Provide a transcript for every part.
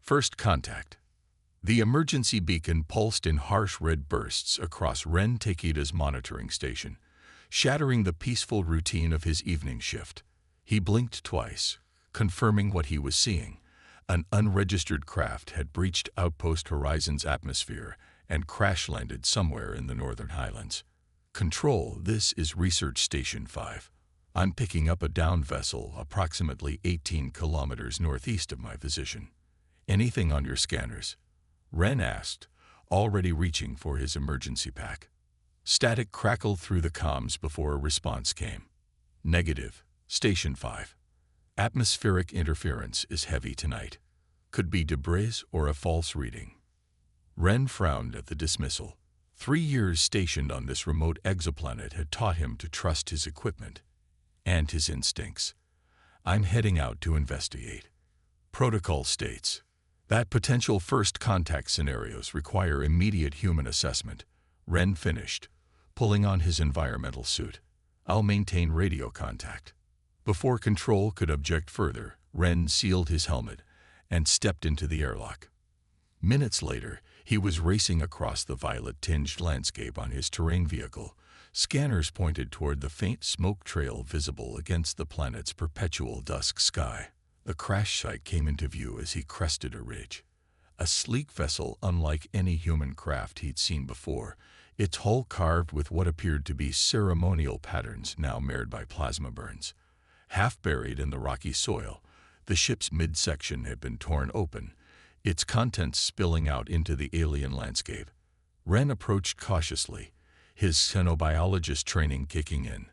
First contact. The emergency beacon pulsed in harsh red bursts across Ren Takeda's monitoring station, shattering the peaceful routine of his evening shift. He blinked twice, confirming what he was seeing. An unregistered craft had breached Outpost Horizon's atmosphere and crash-landed somewhere in the Northern Highlands. Control, this is Research Station 5. I'm picking up a downed vessel approximately 18 kilometers northeast of my position. Anything on your scanners? Ren asked, already reaching for his emergency pack. Static crackled through the comms before a response came. Negative, Station 5. Atmospheric interference is heavy tonight. Could be debris or a false reading. Ren frowned at the dismissal. 3 years stationed on this remote exoplanet had taught him to trust his equipment and his instincts. I'm heading out to investigate. Protocol states that potential first contact scenarios require immediate human assessment. Ren finished, pulling on his environmental suit. I'll maintain radio contact. Before Control could object further, Ren sealed his helmet and stepped into the airlock. Minutes later, he was racing across the violet-tinged landscape on his terrain vehicle. Scanners pointed toward the faint smoke trail visible against the planet's perpetual dusk sky. The crash site came into view as he crested a ridge. A sleek vessel unlike any human craft he'd seen before, its hull carved with what appeared to be ceremonial patterns now marred by plasma burns. Half buried in the rocky soil, the ship's midsection had been torn open, its contents spilling out into the alien landscape. Ren approached cautiously, his xenobiologist training kicking in.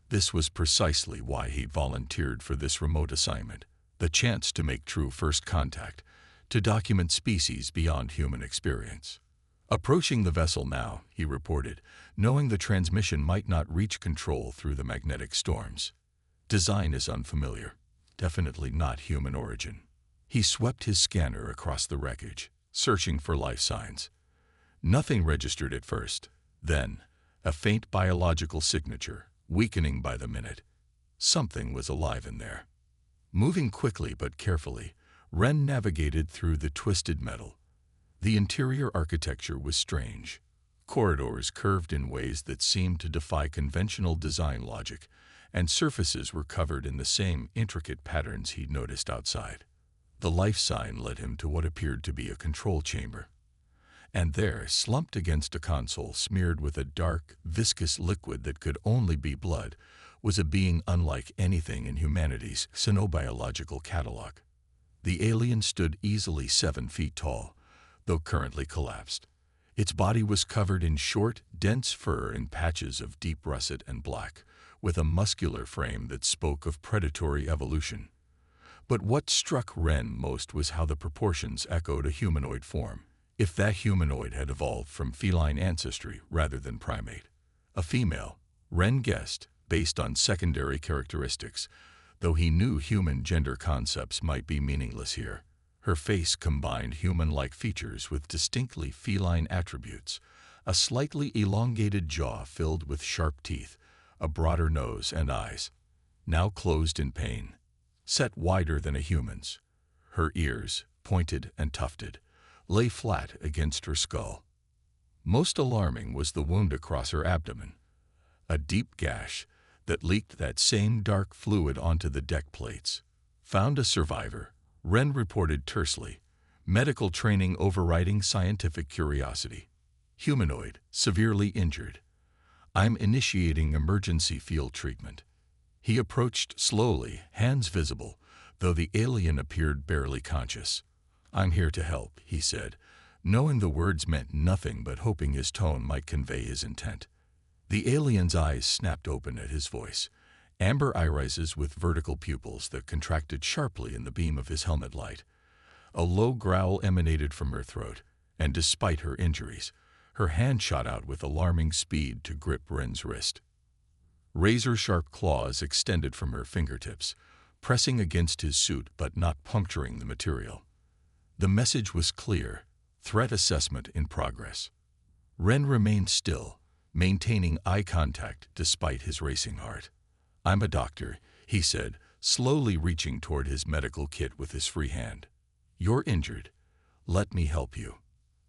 This was precisely why he'd volunteered for this remote assignment. The chance to make true first contact, to document species beyond human experience. Approaching the vessel now, he reported, knowing the transmission might not reach Control through the magnetic storms. Design is unfamiliar, definitely not human origin. He swept his scanner across the wreckage, searching for life signs. Nothing registered at first. Then, a faint biological signature, weakening by the minute. Something was alive in there. Moving quickly but carefully, Ren navigated through the twisted metal. The interior architecture was strange. Corridors curved in ways that seemed to defy conventional design logic, and surfaces were covered in the same intricate patterns he'd noticed outside. The life sign led him to what appeared to be a control chamber. And there, slumped against a console smeared with a dark, viscous liquid that could only be blood, was a being unlike anything in humanity's xenobiological catalog. The alien stood easily 7 feet tall, though currently collapsed. Its body was covered in short, dense fur in patches of deep russet and black, with a muscular frame that spoke of predatory evolution. But what struck Ren most was how the proportions echoed a humanoid form, if that humanoid had evolved from feline ancestry rather than primate. A female, Ren guessed, based on secondary characteristics, though he knew human gender concepts might be meaningless here. Her face combined human-like features with distinctly feline attributes, a slightly elongated jaw filled with sharp teeth, a broader nose and eyes, now closed in pain, set wider than a human's. Her ears, pointed and tufted, lay flat against her skull. Most alarming was the wound across her abdomen, a deep gash that leaked that same dark fluid onto the deck plates. Found a survivor, Ren reported tersely, medical training overriding scientific curiosity. Humanoid, severely injured. I'm initiating emergency field treatment. He approached slowly, hands visible, though the alien appeared barely conscious. I'm here to help, he said, knowing the words meant nothing but hoping his tone might convey his intent. The alien's eyes snapped open at his voice, amber irises with vertical pupils that contracted sharply in the beam of his helmet light. A low growl emanated from her throat, and despite her injuries, her hand shot out with alarming speed to grip Ren's wrist. Razor-sharp claws extended from her fingertips, pressing against his suit but not puncturing the material. The message was clear: threat assessment in progress. Ren remained still, maintaining eye contact despite his racing heart. I'm a doctor, he said, slowly reaching toward his medical kit with his free hand. You're injured. "Let me help you."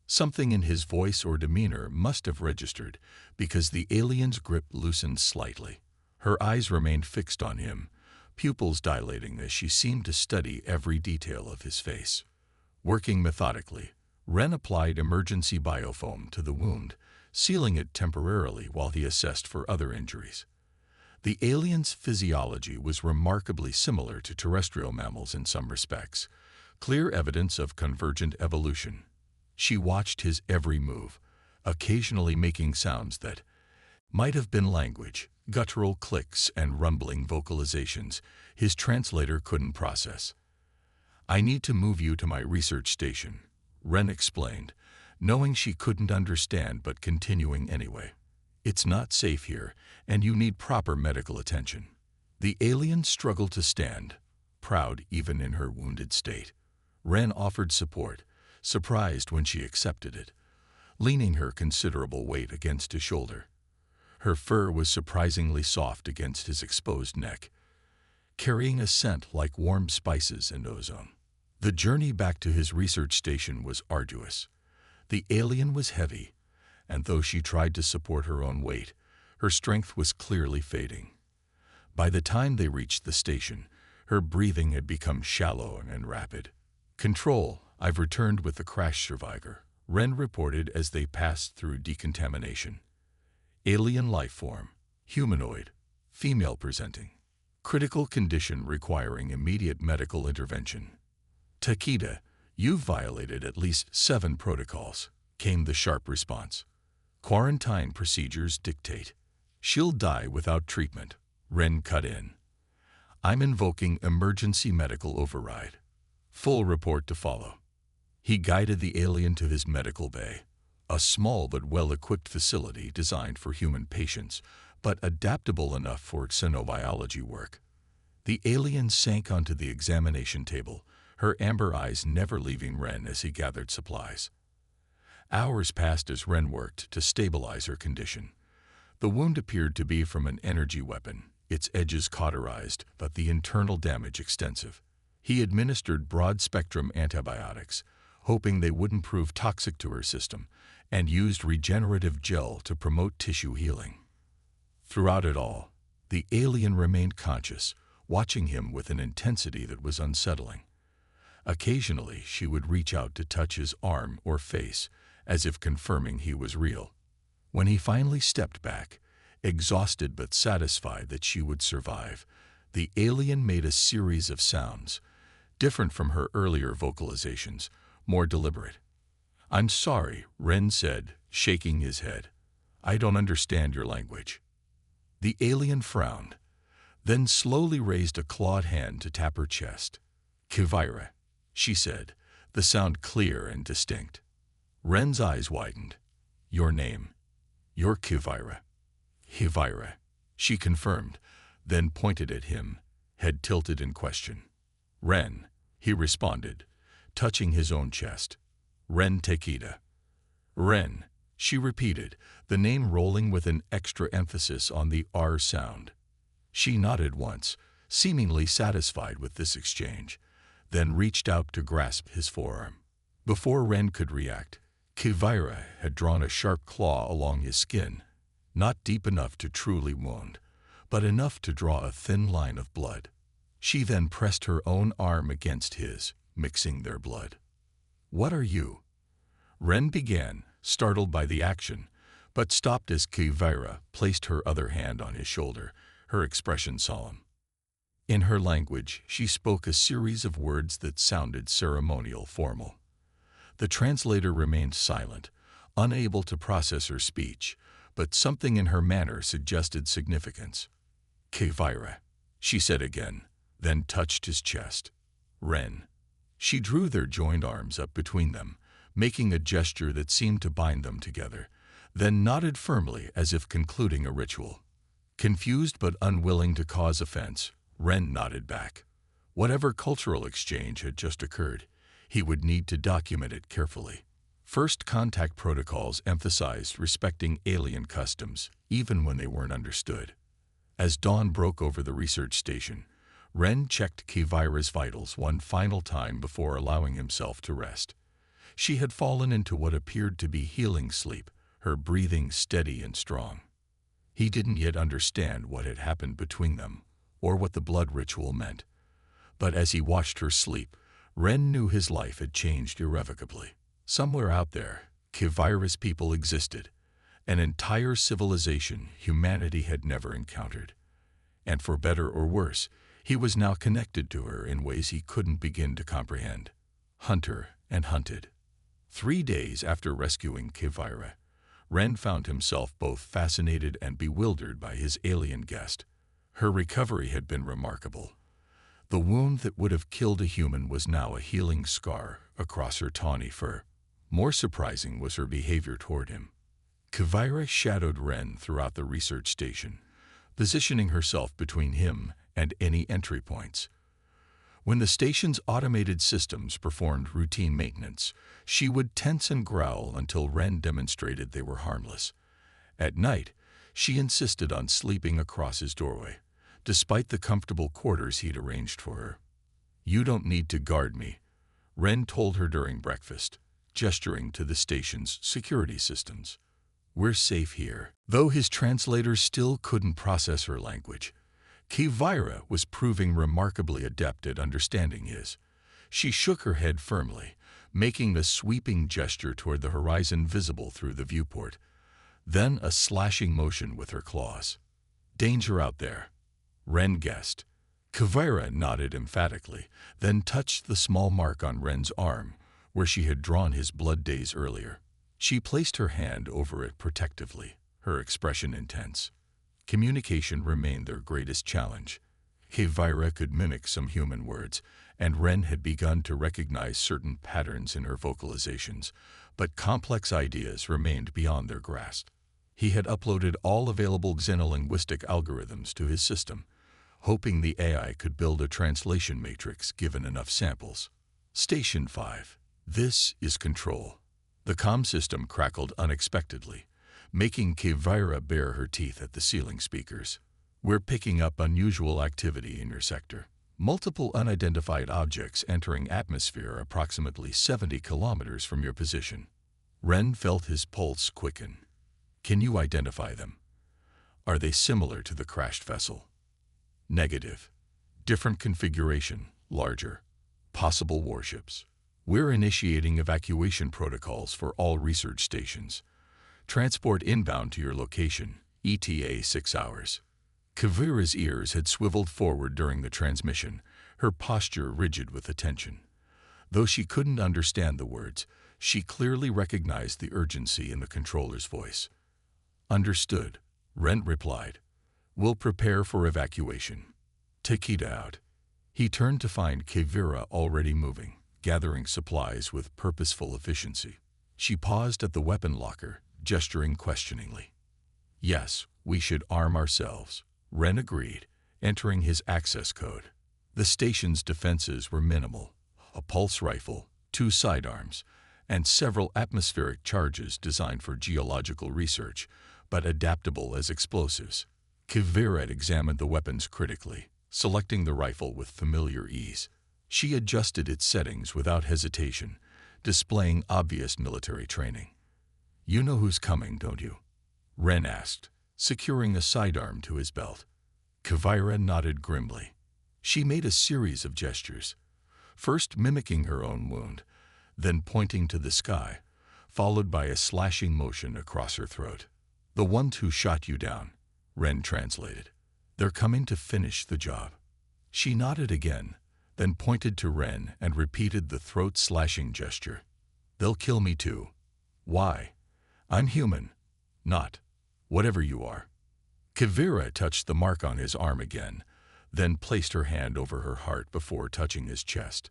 Something in his voice or demeanor must have registered, because the alien's grip loosened slightly. Her eyes remained fixed on him, pupils dilating as she seemed to study every detail of his face. Working methodically, Ren applied emergency biofoam to the wound, sealing it temporarily while he assessed for other injuries. The alien's physiology was remarkably similar to terrestrial mammals in some respects, clear evidence of convergent evolution. She watched his every move, occasionally making sounds that might have been language, guttural clicks and rumbling vocalizations his translator couldn't process. "I need to move you to my research station," Ren explained, knowing she couldn't understand but continuing anyway. "It's not safe here, and you need proper medical attention." The alien struggled to stand, proud even in her wounded state. Ren offered support, surprised when she accepted it, leaning her considerable weight against his shoulder. Her fur was surprisingly soft against his exposed neck, carrying a scent like warm spices and ozone. The journey back to his research station was arduous. The alien was heavy, and though she tried to support her own weight, her strength was clearly fading. By the time they reached the station, her breathing had become shallow and rapid. "Control, I've returned with the crash survivor," Ren reported as they passed through decontamination. "Alien life form, humanoid, female presenting. Critical condition requiring immediate medical intervention." "Takeda, you've violated at least 7 protocols," came the sharp response. "Quarantine procedures dictate. She'll die without treatment," Ren cut in. "I'm invoking emergency medical override. Full report to follow." He guided the alien to his medical bay, a small but well-equipped facility designed for human patients, but adaptable enough for xenobiology work. The alien sank onto the examination table, her amber eyes never leaving Ren as he gathered supplies. Hours passed as Ren worked to stabilize her condition. The wound appeared to be from an energy weapon, its edges cauterized, but the internal damage extensive. He administered broad-spectrum antibiotics, hoping they wouldn't prove toxic to her system, and used regenerative gel to promote tissue healing. Throughout it all, the alien remained conscious, watching him with an intensity that was unsettling. Occasionally, she would reach out to touch his arm or face, as if confirming he was real. When he finally stepped back, exhausted but satisfied that she would survive, the alien made a series of sounds, different from her earlier vocalizations, more deliberate. "I'm sorry," Ren said, shaking his head. "I don't understand your language." The alien frowned, then slowly raised a clawed hand to tap her chest. "Kivira," she said, the sound clear and distinct. Ren's eyes widened. "Your name." "You're Kivira." "Kivira," she confirmed, then pointed at him, head tilted in question. "Ren," he responded, touching his own chest. "Ren Takeda." "Ren," she repeated, the name rolling with an extra emphasis on the R sound. She nodded once, seemingly satisfied with this exchange, then reached out to grasp his forearm. Before Ren could react, Kivira had drawn a sharp claw along his skin, not deep enough to truly wound, but enough to draw a thin line of blood. She then pressed her own arm against his, mixing their blood. "What are you?" Ren began, startled by the action, but stopped as Kivira placed her other hand on his shoulder, her expression solemn. In her language, she spoke a series of words that sounded ceremonial formal. The translator remained silent, unable to process her speech, but something in her manner suggested significance. "Kivira," she said again, then touched his chest. "Ren." She drew their joined arms up between them, making a gesture that seemed to bind them together, then nodded firmly as if concluding a ritual. Confused but unwilling to cause offense, Ren nodded back. Whatever cultural exchange had just occurred, he would need to document it carefully. First contact protocols emphasized respecting alien customs, even when they weren't understood. As dawn broke over the research station, Ren checked Kivira's vitals one final time before allowing himself to rest. She had fallen into what appeared to be healing sleep, her breathing steady and strong. He didn't yet understand what had happened between them, or what the blood ritual meant. But as he watched her sleep, Ren knew his life had changed irrevocably. Somewhere out there, Kivirus people existed, an entire civilization humanity had never encountered. And for better or worse, he was now connected to her in ways he couldn't begin to comprehend. Hunter and hunted. 3 days after rescuing Kivira, Ren found himself both fascinated and bewildered by his alien guest. Her recovery had been remarkable. The wound that would have killed a human was now a healing scar across her tawny fur. More surprising was her behavior toward him. Kivira shadowed Ren throughout the research station, positioning herself between him and any entry points. When the station's automated systems performed routine maintenance, she would tense and growl until Ren demonstrated they were harmless. At night, she insisted on sleeping across his doorway, despite the comfortable quarters he'd arranged for her. "You don't need to guard me," Ren told her during breakfast, gesturing to the station's security systems. "We're safe here." Though his translators still couldn't process her language, Kivira was proving remarkably adept at understanding his. She shook her head firmly, making the sweeping gesture toward the horizon visible through the viewport, then a slashing motion with her claws. "Danger out there," Ren guessed. Kivira nodded emphatically, then touched the small mark on Ren's arm, where she had drawn his blood days earlier. She placed her hand over it protectively, her expression intense. Communication remained their greatest challenge. Kivira could mimic some human words, and Ren had begun to recognize certain patterns in her vocalizations, but complex ideas remained beyond their grasp. He had uploaded all available xenolinguistic algorithms to his system, hoping the AI could build a translation matrix given enough samples. Station 5. This is Control. The comm system crackled unexpectedly, making Kivira bare her teeth at the ceiling speakers. "We're picking up unusual activity in your sector. Multiple unidentified objects entering atmosphere approximately 70 kilometers from your position." Ren felt his pulse quicken. "Can you identify them? Are they similar to the crashed vessel?" "Negative. Different configuration, larger. Possible warships. We're initiating evacuation protocols for all research stations. Transport inbound to your location, ETA 6 hours. Kivira's ears had swiveled forward during the transmission, her posture rigid with attention. Though she couldn't understand the words, she clearly recognized the urgency in the controller's voice. "Understood," Rent replied. "We'll prepare for evacuation. Takeda out." He turned to find Kivira already moving, gathering supplies with purposeful efficiency. She paused at the weapon locker, gesturing questioningly. "Yes, we should arm ourselves," Ren agreed, entering his access code. The station's defenses were minimal: a pulse rifle, 2 sidearms, and several atmospheric charges designed for geological research, but adaptable as explosives. Kivira examined the weapons critically, selecting the rifle with familiar ease. She adjusted its settings without hesitation, displaying obvious military training. "You know who's coming, don't you?" Ren asked, securing a sidearm to his belt. Kivira nodded grimly. She made a series of gestures, first mimicking her own wound, then pointing to the sky, followed by a slashing motion across her throat. "The ones who shot you down," Ren translated. "They're coming to finish the job." She nodded again, then pointed to Ren and repeated the throat-slashing gesture. "They'll kill me too." "Why? I'm human." "Not. Whatever you are." Kivira touched the mark on his arm again, then placed her hand over her heart before touching his chest.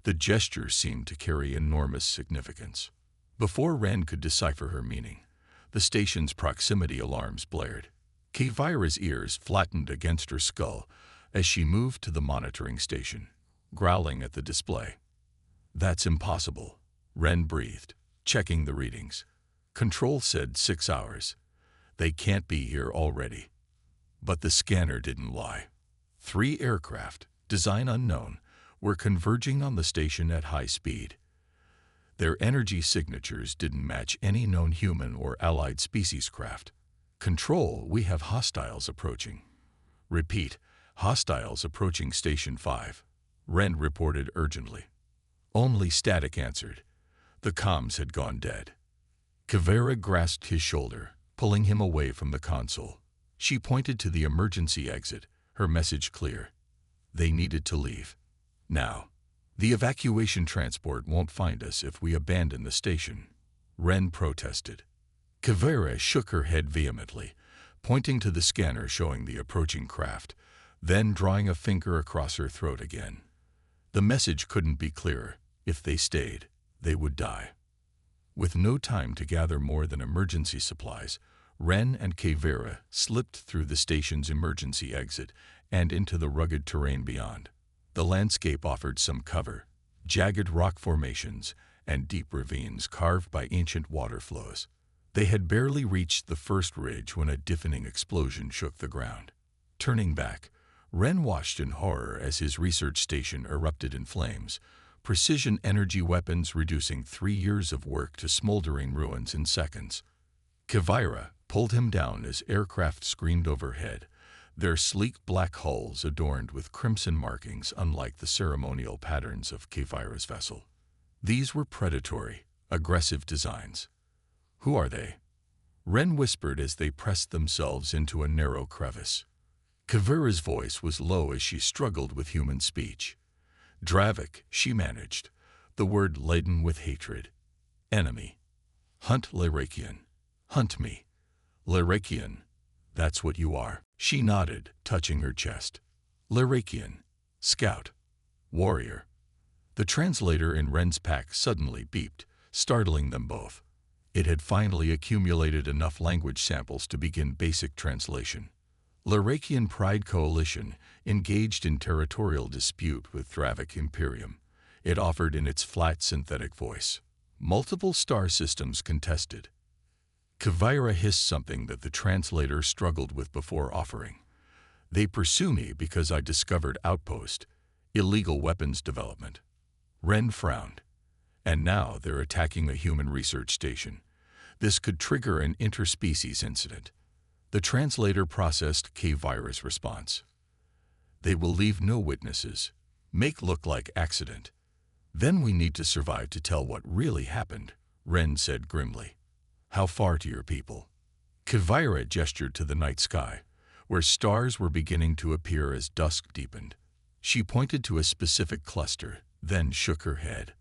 The gesture seemed to carry enormous significance. Before Ren could decipher her meaning, the station's proximity alarms blared. Kivira's ears flattened against her skull as she moved to the monitoring station, growling at the display. "That's impossible," Ren breathed, checking the readings. "Control said 6 hours. They can't be here already." But the scanner didn't lie. 3 aircraft, design unknown, were converging on the station at high speed. Their energy signatures didn't match any known human or allied species craft. Control, we have hostiles approaching. Repeat, hostiles approaching Station 5. Ren reported urgently. Only static answered. The comms had gone dead. Kivara grasped his shoulder, pulling him away from the console. She pointed to the emergency exit, her message clear. They needed to leave. Now. The evacuation transport won't find us if we abandon the station. Ren protested. Kivara shook her head vehemently, pointing to the scanner showing the approaching craft, then drawing a finger across her throat again. The message couldn't be clearer. If they stayed, they would die. With no time to gather more than emergency supplies, Ren and Kivara slipped through the station's emergency exit and into the rugged terrain beyond. The landscape offered some cover, jagged rock formations and deep ravines carved by ancient water flows. They had barely reached the first ridge when a deafening explosion shook the ground. Turning back, Ren watched in horror as his research station erupted in flames, precision energy weapons reducing 3 years of work to smoldering ruins in seconds. Kivara pulled him down as aircraft screamed overhead, their sleek black hulls adorned with crimson markings unlike the ceremonial patterns of Kivara's vessel. These were predatory, aggressive designs. Who are they? Ren whispered as they pressed themselves into a narrow crevice. Kivara's voice was low as she struggled with human speech. Dravik, she managed, the word laden with hatred. Enemy. Hunt Lyrakian. Hunt me. Lyrakian. That's what you are. She nodded, touching her chest. Lyrakian. Scout. Warrior. The translator in Ren's pack suddenly beeped, startling them both. It had finally accumulated enough language samples to begin basic translation. Lyrakian Pride Coalition engaged in territorial dispute with Dravik Imperium. It offered in its flat synthetic voice. Multiple star systems contested. Kivara hissed something that the translator struggled with before offering. They pursue me because I discovered outpost, illegal weapons development. Ren frowned. And now they're attacking a human research station. This could trigger an interspecies incident. The translator processed Kivara's response. They will leave no witnesses. Make look like accident. Then we need to survive to tell what really happened, Ren said grimly. How far to your people? Kivara gestured to the night sky, where stars were beginning to appear as dusk deepened. She pointed to a specific cluster, then shook her head.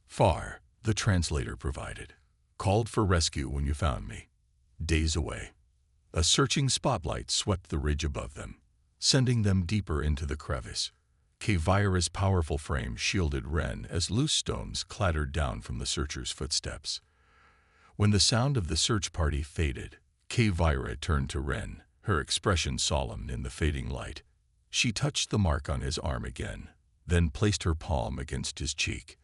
Far, the translator provided. Called for rescue when you found me. Days away. A searching spotlight swept the ridge above them, sending them deeper into the crevice. Kivara's powerful frame shielded Ren as loose stones clattered down from the searcher's footsteps. When the sound of the search party faded, Kivara turned to Ren, her expression solemn in the fading light. She touched the mark on his arm again, then placed her palm against his cheek.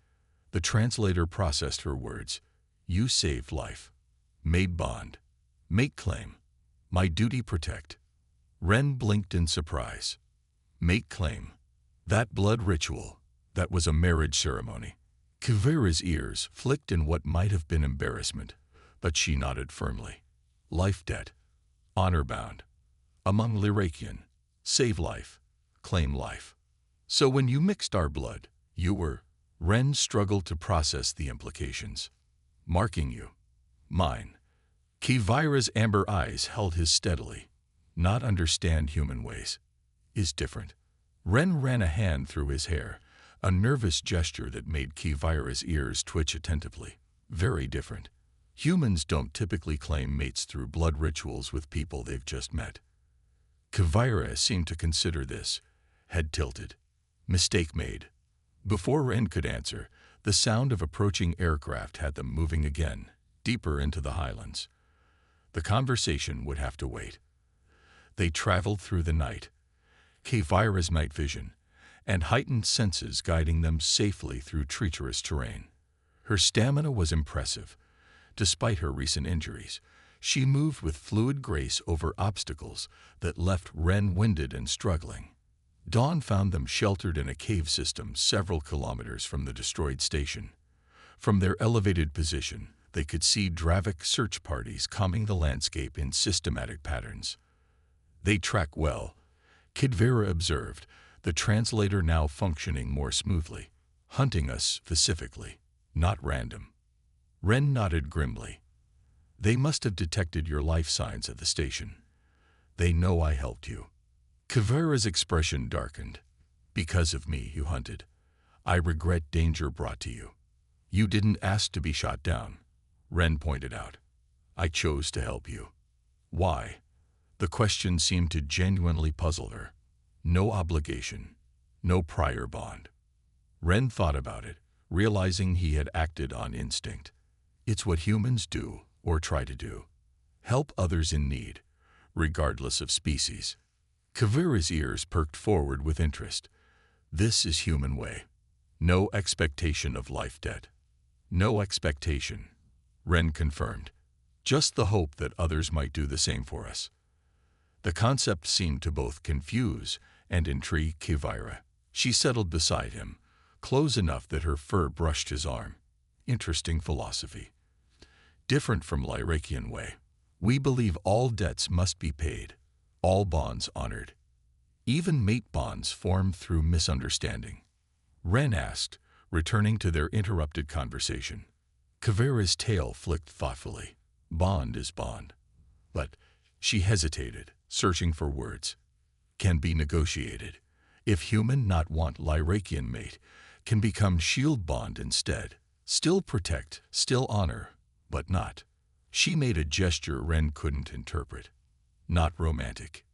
The translator processed her words. You saved life. Made bond. Make claim. My duty protect. Ren blinked in surprise. Make claim. That blood ritual, that was a marriage ceremony. Kivara's ears flicked in what might have been embarrassment, but she nodded firmly. Life debt. Honor bound. Among Lyrakian. Save life. Claim life. So when you mixed our blood, you were... Ren struggled to process the implications. Marking you. Mine. Kivara's amber eyes held his steadily. Not understand human ways. Is different. Ren ran a hand through his hair, a nervous gesture that made Kivara's ears twitch attentively. Very different. Humans don't typically claim mates through blood rituals with people they've just met. Kivara seemed to consider this. Head tilted. Mistake made. Before Ren could answer, the sound of approaching aircraft had them moving again, deeper into the highlands. The conversation would have to wait. They traveled through the night, Kivara's night vision, and heightened senses guiding them safely through treacherous terrain. Her stamina was impressive. Despite her recent injuries, she moved with fluid grace over obstacles that left Ren winded and struggling. Dawn found them sheltered in a cave system several kilometers from the destroyed station. From their elevated position, they could see Dravik search parties combing the landscape in systematic patterns. "They track well," Kidvera observed, the translator now functioning more smoothly. "Hunting us specifically, not random." Ren nodded grimly. "They must have detected your life signs at the station. They know I helped you." Kivera's expression darkened. "Because of me, you hunted. I regret danger brought to you." "You didn't ask to be shot down," Ren pointed out. "I chose to help you." "Why?" The question seemed to genuinely puzzle her. No obligation, no prior bond. Ren thought about it, realizing he had acted on instinct. It's what humans do, or try to do. Help others in need, regardless of species. Kavira's ears perked forward with interest. This is human way. No expectation of life debt. No expectation, Ren confirmed. Just the hope that others might do the same for us. The concept seemed to both confuse and intrigue Kivira. She settled beside him, close enough that her fur brushed his arm. Interesting philosophy. Different from Lyrakian way. We believe all debts must be paid, all bonds honored. Even mate bonds formed through misunderstanding. Ren asked, returning to their interrupted conversation. Kavira's tail flicked thoughtfully. Bond is bond. But she hesitated, searching for words. Can be negotiated. If human not want Lyrakian mate, can become shield bond instead. Still protect, still honor, but not. She made a gesture Ren couldn't interpret. Not romantic,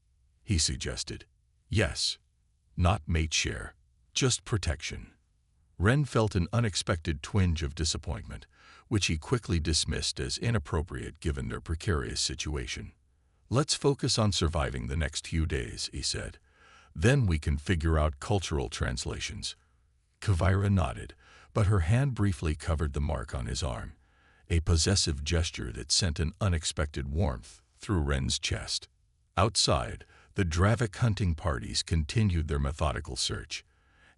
he suggested. Yes. Not mate share, just protection. Ren felt an unexpected twinge of disappointment, which he quickly dismissed as inappropriate given their precarious situation. Let's focus on surviving the next few days, he said. Then we can figure out cultural translations. Kavira nodded, but her hand briefly covered the mark on his arm, a possessive gesture that sent an unexpected warmth through Ren's chest. Outside, the Dravik hunting parties continued their methodical search,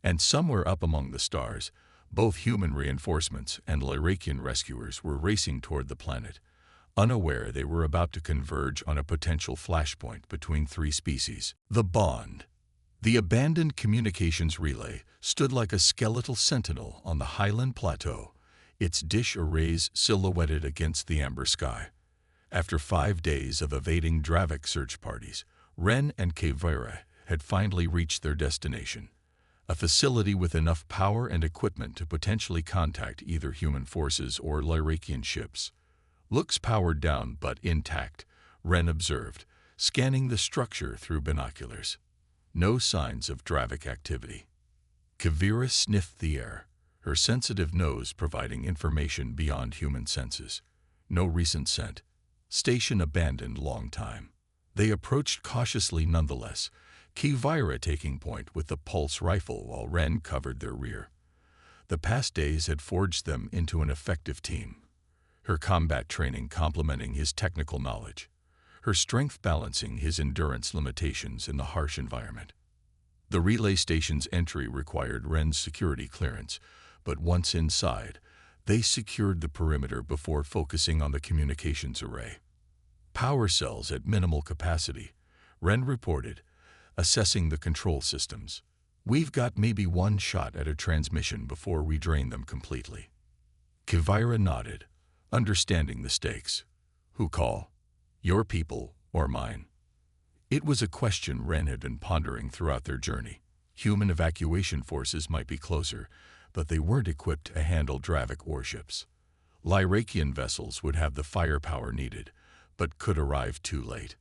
and somewhere up among the stars, both human reinforcements and Lyrakian rescuers were racing toward the planet, unaware they were about to converge on a potential flashpoint between three species. The Bond. The abandoned communications relay stood like a skeletal sentinel on the highland plateau, its dish arrays silhouetted against the amber sky. After 5 days of evading Dravik search parties, Ren and Kavira had finally reached their destination, a facility with enough power and equipment to potentially contact either human forces or Lyrakian ships. Looks powered down but intact, Ren observed, scanning the structure through binoculars. No signs of Dravik activity. Kavira sniffed the air, her sensitive nose providing information beyond human senses. No recent scent. Station abandoned long time. They approached cautiously nonetheless, Kavira taking point with the pulse rifle while Ren covered their rear. The past days had forged them into an effective team, her combat training complementing his technical knowledge, her strength balancing his endurance limitations in the harsh environment. The relay station's entry required Ren's security clearance, but once inside, they secured the perimeter before focusing on the communications array. Power cells at minimal capacity, Ren reported, assessing the control systems. We've got maybe one shot at a transmission before we drain them completely. Kavira nodded, understanding the stakes. Who call? Your people or mine? It was a question Ren had been pondering throughout their journey. Human evacuation forces might be closer, but they weren't equipped to handle Dravik warships. Lyrakian vessels would have the firepower needed, but could arrive too late.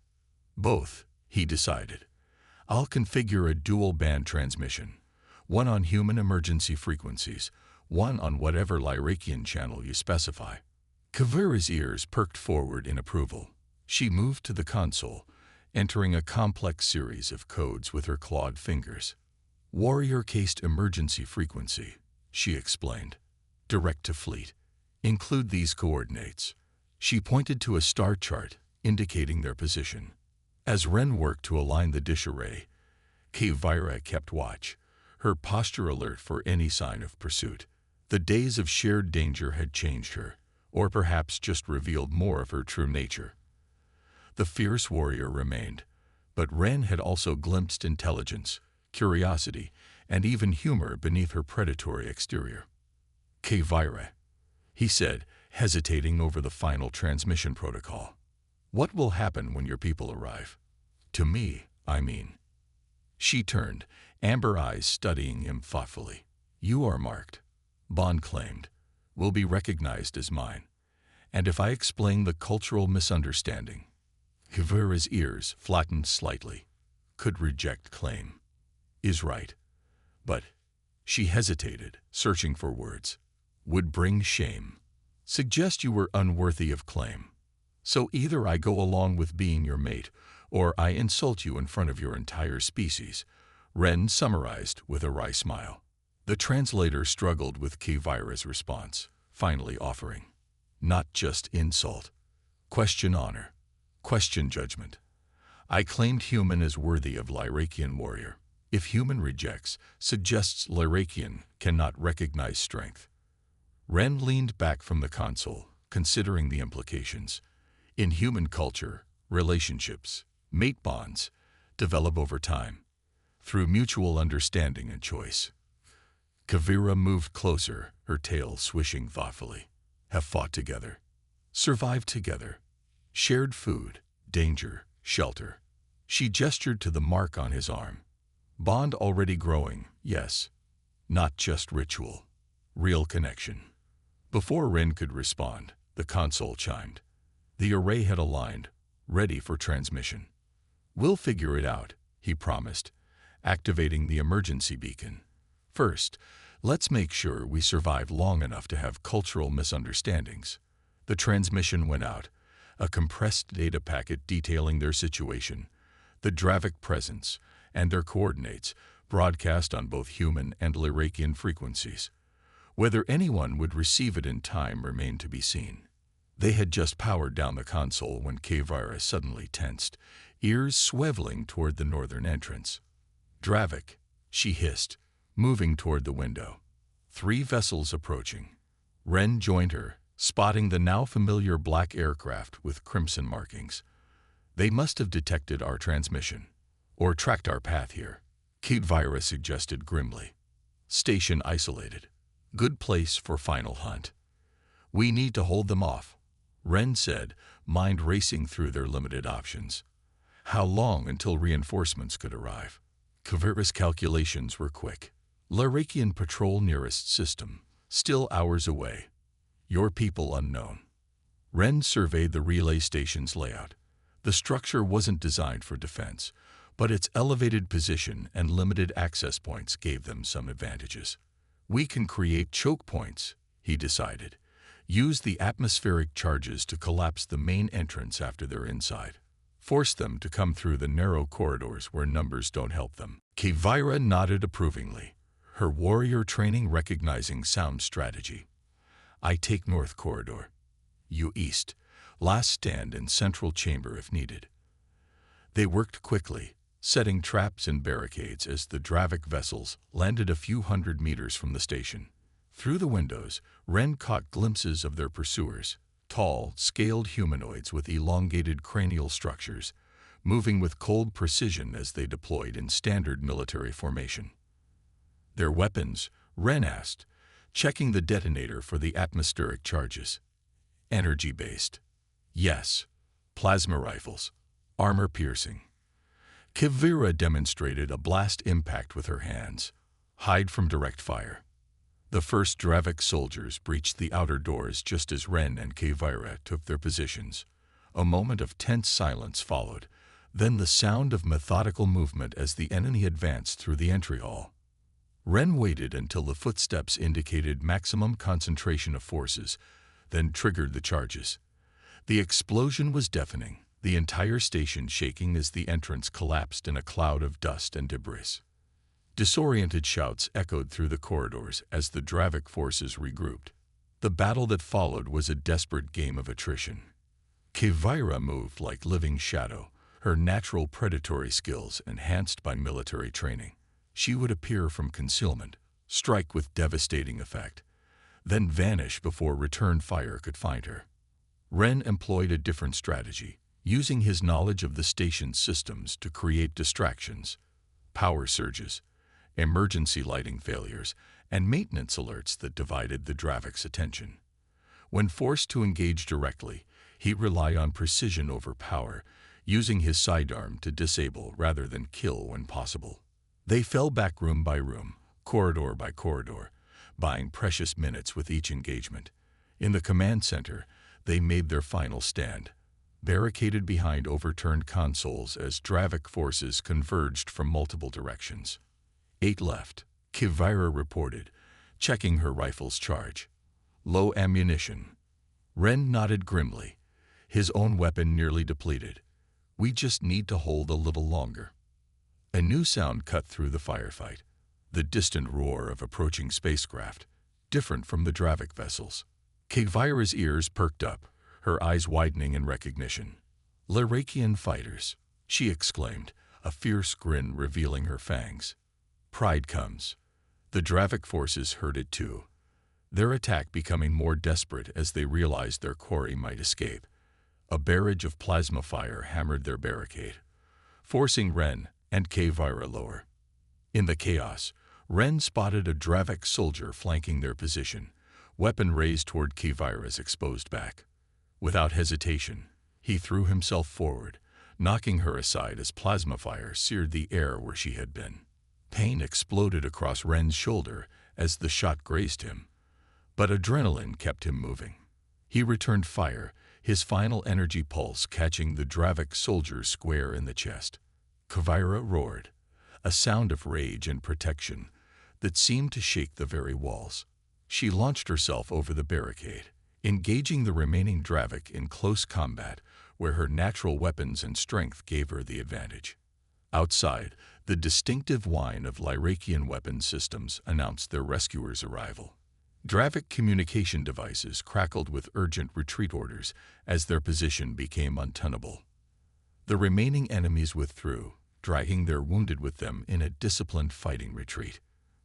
Both, he decided. I'll configure a dual-band transmission, one on human emergency frequencies, one on whatever Lyrakian channel you specify. Kavira's ears perked forward in approval. She moved to the console, entering a complex series of codes with her clawed fingers. Warrior-cased emergency frequency, she explained. Direct to fleet. Include these coordinates. She pointed to a star chart indicating their position. As Ren worked to align the dish array, Kavira kept watch, her posture alert for any sign of pursuit. The days of shared danger had changed her, or perhaps just revealed more of her true nature. The fierce warrior remained, but Ren had also glimpsed intelligence, curiosity, and even humor beneath her predatory exterior. "Kevira," he said, hesitating over the final transmission protocol. "What will happen when your people arrive? To me, I mean." She turned, amber eyes studying him thoughtfully. "You are marked," Bond claimed, "will be recognized as mine. And if I explain the cultural misunderstanding—" Kevira's ears flattened slightly. Could reject claim. Is right. But she hesitated, searching for words. Would bring shame. Suggest you were unworthy of claim. So either I go along with being your mate, or I insult you in front of your entire species, Ren summarized with a wry smile. The translator struggled with Kevira's response, finally offering. Not just insult. Question honor. Question judgment. I claimed human as worthy of Lyrakian warrior. If human rejects, suggests Lyrakian cannot recognize strength. Ren leaned back from the console, considering the implications. In human culture, relationships, mate bonds, develop over time, through mutual understanding and choice. Kevira moved closer, her tail swishing thoughtfully. Have fought together. Survived together. Shared food, danger, shelter. She gestured to the mark on his arm. Bond already growing, yes. Not just ritual. Real connection. Before Ren could respond, the console chimed. The array had aligned, ready for transmission. We'll figure it out, he promised, activating the emergency beacon. First, let's make sure we survive long enough to have cultural misunderstandings. The transmission went out, a compressed data packet detailing their situation, the Dravik presence, and their coordinates, broadcast on both human and Lyrakian frequencies. Whether anyone would receive it in time remained to be seen. They had just powered down the console when Kevira suddenly tensed, ears swiveling toward the northern entrance. Dravik, she hissed, moving toward the window. 3 vessels approaching. Ren joined her, spotting the now familiar black aircraft with crimson markings. They must have detected our transmission, or tracked our path here, Kevira suggested grimly. Station isolated. Good place for final hunt. We need to hold them off, Ren said, mind racing through their limited options. How long until reinforcements could arrive? Kevira's calculations were quick. Lyrakian patrol nearest system, still hours away. Your people unknown. Ren surveyed the relay station's layout. The structure wasn't designed for defense, but its elevated position and limited access points gave them some advantages. We can create choke points, he decided. Use the atmospheric charges to collapse the main entrance after they're inside. Force them to come through the narrow corridors where numbers don't help them. Kevira nodded approvingly, her warrior training recognizing sound strategy. I take North Corridor. You East. Last stand in Central Chamber if needed. They worked quickly, setting traps and barricades as the Dravik vessels landed a few hundred meters from the station. Through the windows, Ren caught glimpses of their pursuers, tall, scaled humanoids with elongated cranial structures, moving with cold precision as they deployed in standard military formation. Their weapons, Ren asked, checking the detonator for the atmospheric charges. Energy-based. Yes. Plasma rifles. Armor-piercing. Kevira demonstrated a blast impact with her hands. Hide from direct fire. The first Dravik soldiers breached the outer doors just as Ren and Kevira took their positions. A moment of tense silence followed, then the sound of methodical movement as the enemy advanced through the entry hall. Ren waited until the footsteps indicated maximum concentration of forces, then triggered the charges. The explosion was deafening, the entire station shaking as the entrance collapsed in a cloud of dust and debris. Disoriented shouts echoed through the corridors as the Dravik forces regrouped. The battle that followed was a desperate game of attrition. Kevira moved like living shadow, her natural predatory skills enhanced by military training. She would appear from concealment, strike with devastating effect. then vanish before return fire could find her. Ren employed a different strategy, using his knowledge of the station's systems to create distractions, power surges, emergency lighting failures, and maintenance alerts that divided the Dravik's attention. When forced to engage directly, he relied on precision over power, using his sidearm to disable rather than kill when possible. They fell back room by room, corridor by corridor, buying precious minutes with each engagement. In the command center, they made their final stand, barricaded behind overturned consoles as Dravik forces converged from multiple directions. 8 left, Kivira reported, checking her rifle's charge. Low ammunition. Ren nodded grimly, his own weapon nearly depleted. We just need to hold a little longer. A new sound cut through the firefight, the distant roar of approaching spacecraft, different from the Dravik vessels. Kivira's ears perked up, her eyes widening in recognition. Lyrakian fighters, she exclaimed, a fierce grin revealing her fangs. Pride comes. The Dravik forces heard it too, their attack becoming more desperate as they realized their quarry might escape. A barrage of plasma fire hammered their barricade, forcing Ren and Kivira lower. In the chaos, Ren spotted a Dravik soldier flanking their position, weapon raised toward Kivira's exposed back. Without hesitation, he threw himself forward, knocking her aside as plasma fire seared the air where she had been. Pain exploded across Ren's shoulder as the shot grazed him, but adrenaline kept him moving. He returned fire, his final energy pulse catching the Dravik soldier square in the chest. Kivira roared, a sound of rage and protection that seemed to shake the very walls. She launched herself over the barricade, engaging the remaining Dravik in close combat where her natural weapons and strength gave her the advantage. Outside, the distinctive whine of Lyrakian weapon systems announced their rescuers' arrival. Dravik communication devices crackled with urgent retreat orders as their position became untenable. The remaining enemies withdrew, dragging their wounded with them in a disciplined fighting retreat.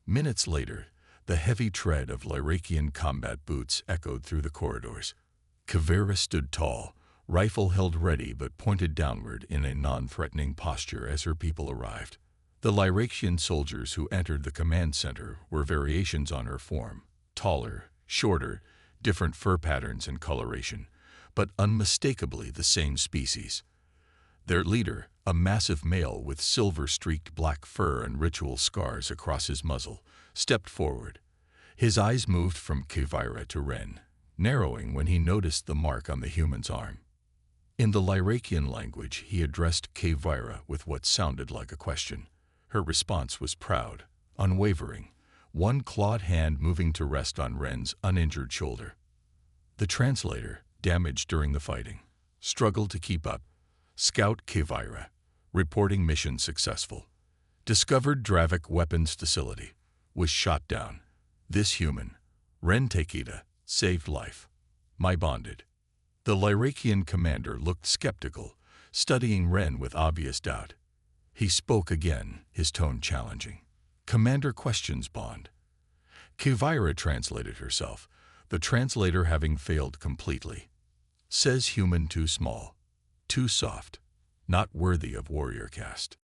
Minutes later, the heavy tread of Lyrakian combat boots echoed through the corridors. Kivira stood tall, rifle held ready but pointed downward in a non-threatening posture as her people arrived. The Lyrakian soldiers who entered the command center were variations on her form, taller, shorter, different fur patterns and coloration, but unmistakably the same species. Their leader, a massive male with silver-streaked black fur and ritual scars across his muzzle, stepped forward. His eyes moved from Kivira to Ren, narrowing when he noticed the mark on the human's arm. In the Lyrakian language, he addressed Kivira with what sounded like a question. Her response was proud, unwavering, one clawed hand moving to rest on Ren's uninjured shoulder. The translator, damaged during the fighting, struggled to keep up. Scout Kivira, reporting mission successful. Discovered Dravik weapons facility. Was shot down. This human, Ren Takeda, saved life. My bonded. The Lyrakian commander looked skeptical, studying Ren with obvious doubt. He spoke again, his tone challenging. Commander questions bond. Kivira translated herself, the translator having failed completely. Says human too small, too soft, not worthy of warrior caste.